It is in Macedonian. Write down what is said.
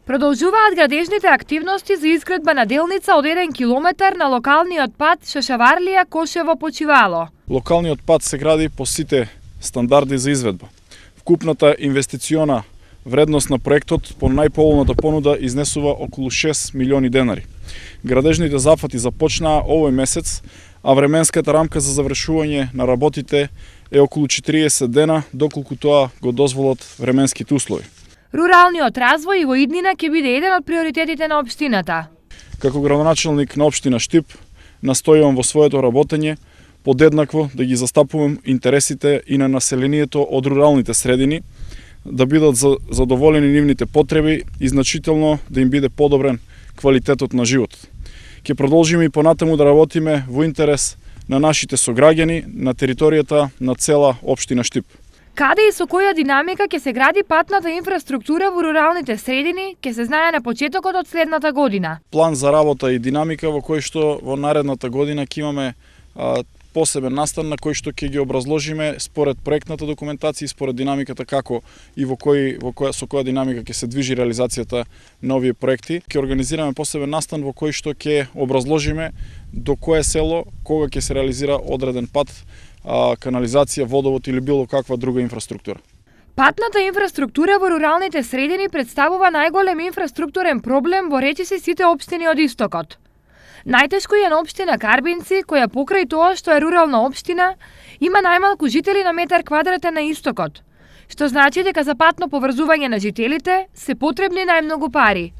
Продолжуваат градежните активности за изградба на делница од 1 километар на локалниот пат Шашаварлија-Кошево-Почивало. Локалниот пат се гради по сите стандарди за изведба. Вкупната инвестициона вредност на проектот по најповолната понуда изнесува околу 6 милиони денари. Градежните зафати започнаа овој месец, а временската рамка за завршување на работите е околу 40 дена, доколку тоа го дозволат временските услови. Руралниот развој и во иднина ќе биде еден од приоритетите на општината. Како градоначелник на општина Штип, настојувам во своето работење подеднакво да ги застапувам интересите и на населението од руралните средини, да бидат задоволени нивните потреби и значително да им биде подобрен квалитетот на живот. Ќе продолжиме и понатаму да работиме во интерес на нашите сограѓани на територијата на цела општина Штип. Каде и со која динамика ќе се гради патната инфраструктура во руралните средини, ќе се знае на почетокот од следната година. План за работа и динамика во кој што во наредната година ќе имаме посебен настан на кој што ќе ги образложиме според проектната документација и според динамиката како и со која динамика ќе се движи реализацијата на овие проекти. Ќе организираме посебен настан во кој што ќе образложиме до кое село, кога ќе се реализира одреден пат, канализација, водовод или било каква друга инфраструктура. Патната инфраструктура во руралните средини представува најголем инфраструктурен проблем во речиси сите општини од истокот. Најтешко е на општина Карбинци, која покрај тоа што е рурална општина, има најмалку жители на метар квадратен на истокот, што значи дека за патно поврзување на жителите се потребни најмногу пари.